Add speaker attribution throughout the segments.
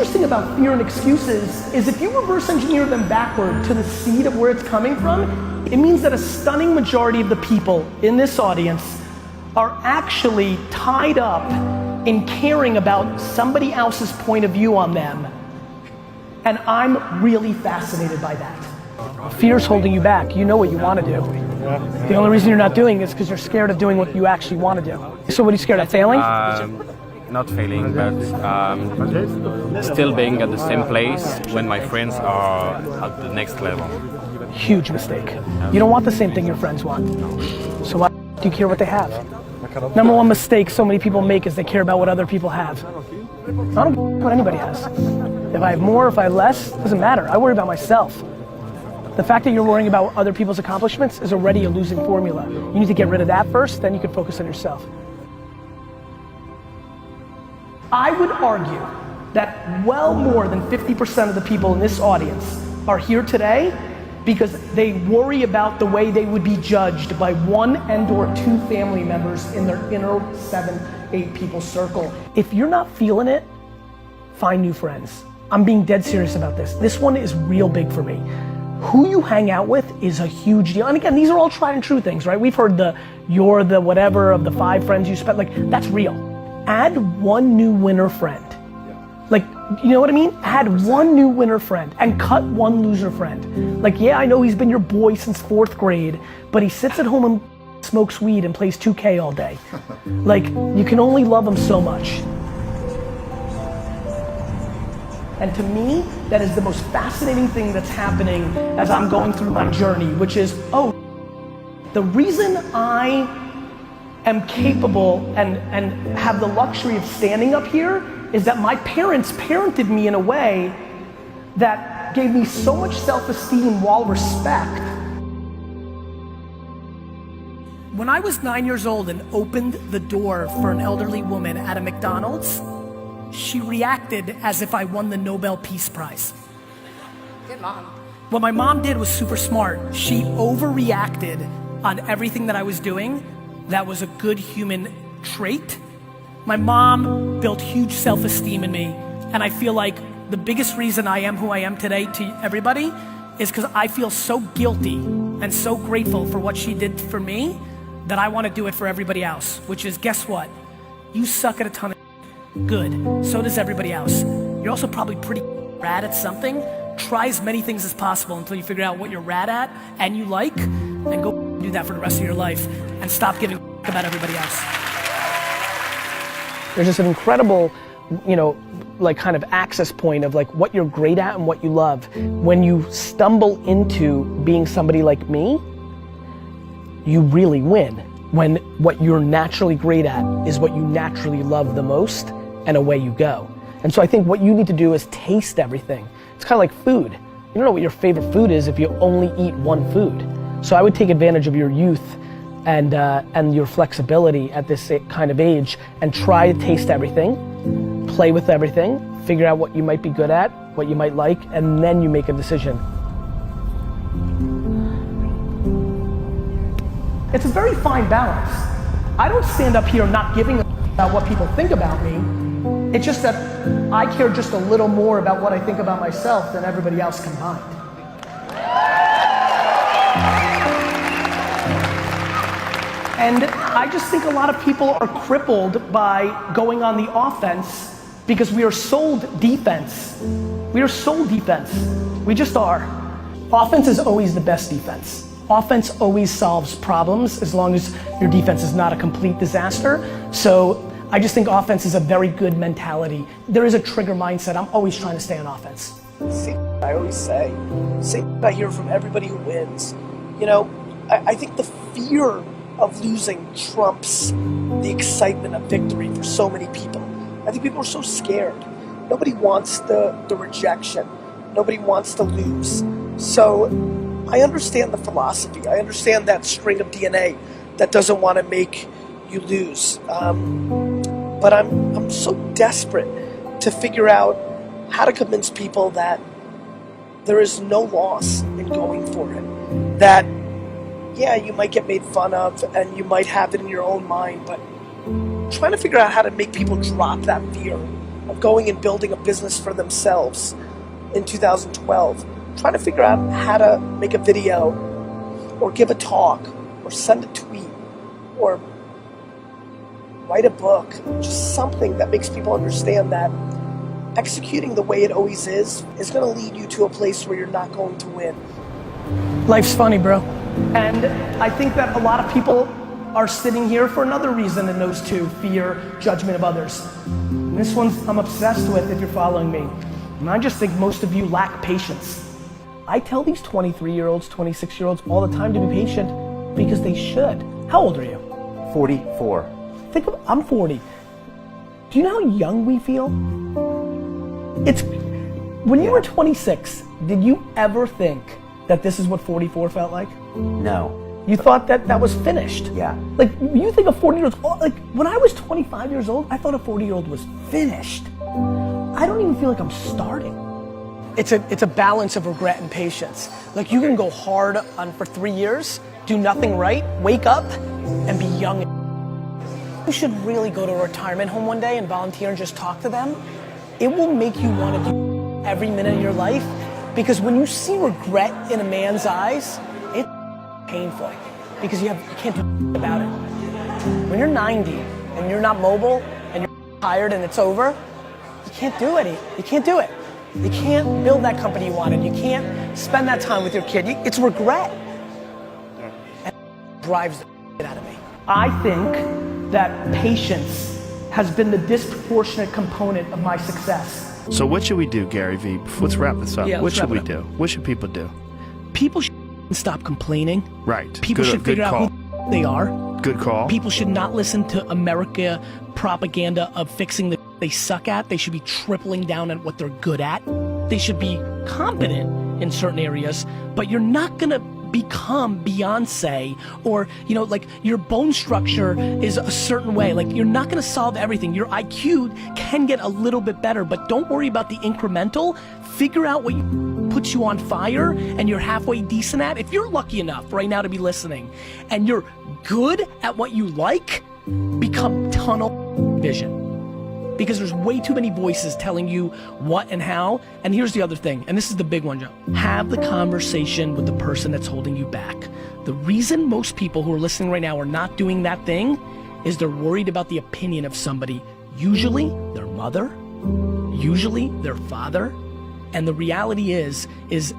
Speaker 1: interesting about fear and excuses is if you reverse engineer them backward to the seed of where it's coming from, it means that a stunning majority of the people in this audience are actually tied up in caring about somebody else's point of view on them. And I'm really fascinated by that. Fear's holding you back. You know what you want to do. The only reason you're not doing it is because you're scared of doing what you actually want to do. So what are you scared of, failing?
Speaker 2: Not failing, but still being at the same place when my friends are at the next level.
Speaker 1: Huge mistake. You don't want the same thing your friends want. So why do you care what they have? Number one mistake so many people make is they care about what other people have. I don't care what anybody has. If I have more, if I have less, doesn't matter. I worry about myself. The fact that you're worrying about other people's accomplishments is already a losing formula. You need to get rid of that first, then you can focus on yourself. I would argue that well more than 50% of the people in this audience are here today because they worry about the way they would be judged by one and/or two family members in their inner 7, 8 people circle. If you're not feeling it, find new friends. I'm being dead serious about this. This one is real big for me. Who you hang out with is a huge deal. And again, these are all tried and true things, right? We've heard you're the whatever of the 5 friends you spent, like that's real. Add one new winner friend. Like, you know what I mean? Add one new winner friend and cut one loser friend. Like, yeah, I know he's been your boy since 4th grade, but he sits at home and smokes weed and plays 2K all day. Like, you can only love him so much. And to me, that is the most fascinating thing that's happening as I'm going through my journey, which is, oh, the reason I am capable and have the luxury of standing up here is that my parents parented me in a way that gave me so much self-esteem while respect. When I was 9 years old and opened the door for an elderly woman at a McDonald's, she reacted as if I won the Nobel Peace Prize.
Speaker 3: Good mom.
Speaker 1: What my mom did was super smart. She overreacted on everything that I was doing. That was a good human trait. My mom built huge self-esteem in me, and I feel like the biggest reason I am who I am today to everybody is because I feel so guilty and so grateful for what she did for me that I want to do it for everybody else, which is, guess what? You suck at a ton of good. So does everybody else. You're also probably pretty rad at something. Try as many things as possible until you figure out what you're rad at and you like, and go do that for the rest of your life and stop giving about everybody else. There's just an incredible, like kind of access point of like what you're great at and what you love. When you stumble into being somebody like me, you really win. When what you're naturally great at is what you naturally love the most, and away you go. And so I think what you need to do is taste everything. It's kind of like food. You don't know what your favorite food is if you only eat one food. So I would take advantage of your youth and your flexibility at this kind of age and try to taste everything, play with everything, figure out what you might be good at, what you might like, and then you make a decision. It's a very fine balance. I don't stand up here not giving a about what people think about me. It's just that I care just a little more about what I think about myself than everybody else combined. And I just think a lot of people are crippled by going on the offense because we are sold defense. We are sold defense. We just are. Offense is always the best defense. Offense always solves problems as long as your defense is not a complete disaster. So I just think offense is a very good mentality. There is a trigger mindset. I'm always trying to stay on offense.
Speaker 4: See, I always say I hear from everybody who wins. I think the fear of losing trumps the excitement of victory for so many people. I think people are so scared. Nobody wants the rejection. Nobody wants to lose. So I understand the philosophy. I understand that string of DNA that doesn't want to make you lose. But I'm so desperate to figure out how to convince people that there is no loss in going for it. That, yeah, you might get made fun of and you might have it in your own mind, but trying to figure out how to make people drop that fear of of going and building a business for themselves in 2012, trying to figure out how to make a video or give a talk or send a tweet or write a book, just something that makes people understand that executing the way it always is going to lead you to a place where you're not going to win.
Speaker 1: Life's funny, bro. And I think that a lot of people are sitting here for another reason in those two: fear, judgment of others. And this one I'm obsessed with if you're following me. And I just think most of you lack patience. I tell these 23-year-olds, 26-year-olds all the time to be patient because they should. How old are you?
Speaker 5: 44.
Speaker 1: I'm 40. Do you know how young we feel? When you were 26, did you ever think that this is what 44 felt like?
Speaker 5: No.
Speaker 1: You thought that that was finished?
Speaker 5: Yeah.
Speaker 1: Like, you think a 40-year-old, like, when I was 25 years old, I thought a 40-year-old was finished. I don't even feel like I'm starting. It's a balance of regret and patience. Like, you can go hard for 3 years, do nothing right, wake up, and be young. You should really go to a retirement home one day and volunteer and just talk to them. It will make you want to do every minute of your life, because when you see regret in a man's eyes, it's painful because you can't do about it. When you're 90 and you're not mobile and you're tired and it's over, you can't do it. You can't do it. You can't build that company you wanted. You can't spend that time with your kid. It's regret. And it drives the shit out of me. I think that patience has been the disproportionate component of my success.
Speaker 6: So what should we do, Gary Vee? Let's wrap this up.
Speaker 1: Yeah,
Speaker 6: what should we
Speaker 1: wrap it
Speaker 6: do? What should people do?
Speaker 1: People should stop complaining.
Speaker 6: Right.
Speaker 1: People should figure out who they are.
Speaker 6: Good call.
Speaker 1: People should not listen to America propaganda of fixing the they suck at. They should be tripling down on what they're good at. They should be competent in certain areas, but you're not gonna become Beyonce, or like your bone structure is a certain way. Like, you're not gonna solve everything. Your IQ can get a little bit better, but don't worry about the incremental. Figure out what puts you on fire and you're halfway decent at. If you're lucky enough right now to be listening and you're good at what you like, become tunnel vision. Because there's way too many voices telling you what and how. And here's the other thing, and this is the big one, Joe. Have the conversation with the person that's holding you back. The reason most people who are listening right now are not doing that thing is they're worried about the opinion of somebody, usually their mother, usually their father. And the reality is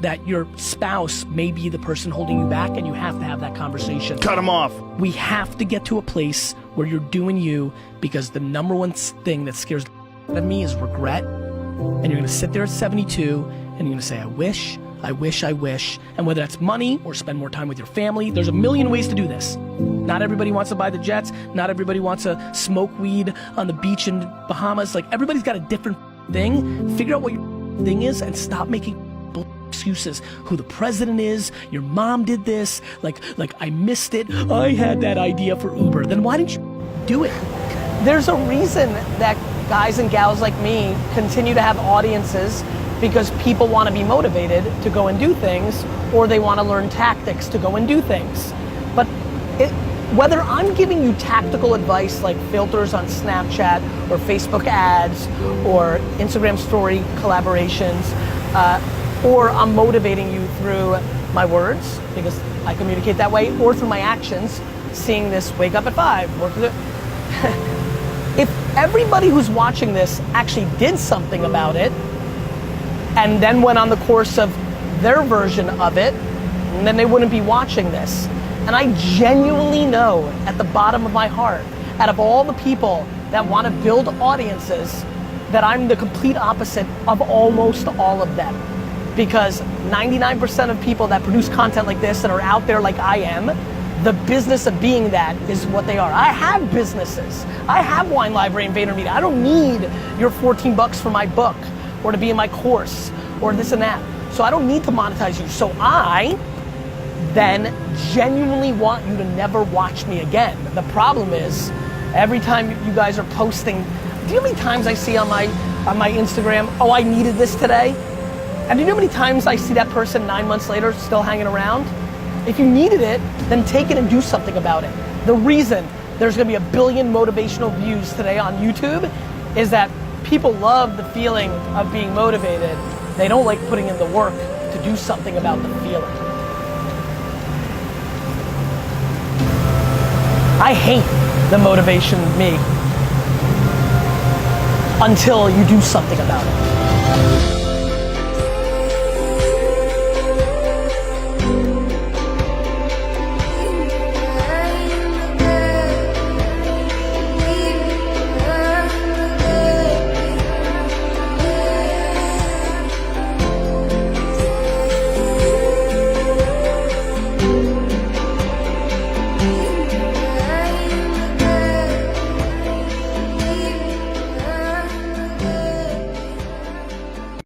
Speaker 1: that your spouse may be the person holding you back, and you have to have that conversation.
Speaker 6: Cut them off.
Speaker 1: We have to get to a place where you're doing you, because the number one thing that scares out of me is regret. And you're gonna sit there at 72 and you're gonna say, I wish, I wish, I wish. And whether that's money or spend more time with your family, there's a million ways to do this. Not everybody wants to buy the jets. Not everybody wants to smoke weed on the beach in Bahamas. Like, everybody's got a different thing. Figure out what your thing is and stop making excuses. Who the president is, your mom did this, like I missed it, I had that idea for Uber. Then why didn't you do it? There's a reason that guys and gals like me continue to have audiences, because people want to be motivated to go and do things, or they want to learn tactics to go and do things. But whether I'm giving you tactical advice like filters on Snapchat or Facebook ads or Instagram story collaborations, or I'm motivating you through my words, because I communicate that way, or through my actions, seeing this wake up at 5, work with it. If everybody who's watching this actually did something about it, and then went on the course of their version of it, then they wouldn't be watching this. And I genuinely know at the bottom of my heart, out of all the people that want to build audiences, that I'm the complete opposite of almost all of them. Because 99% of people that produce content like this and are out there like I am, the business of being that is what they are. I have businesses. I have Wine Library and VaynerMedia. I don't need your $14 for my book, or to be in my course, or this and that. So I don't need to monetize you. So I then genuinely want you to never watch me again. The problem is, every time you guys are posting, do you know how many times I see on my Instagram, oh, I needed this today? And do you know how many times I see that person 9 months later still hanging around? If you needed it, then take it and do something about it. The reason there's gonna be 1 billion motivational views today on YouTube is that People love the feeling of being motivated. They don't like putting in the work to do something about the feeling. I hate the motivation me until you do something about it.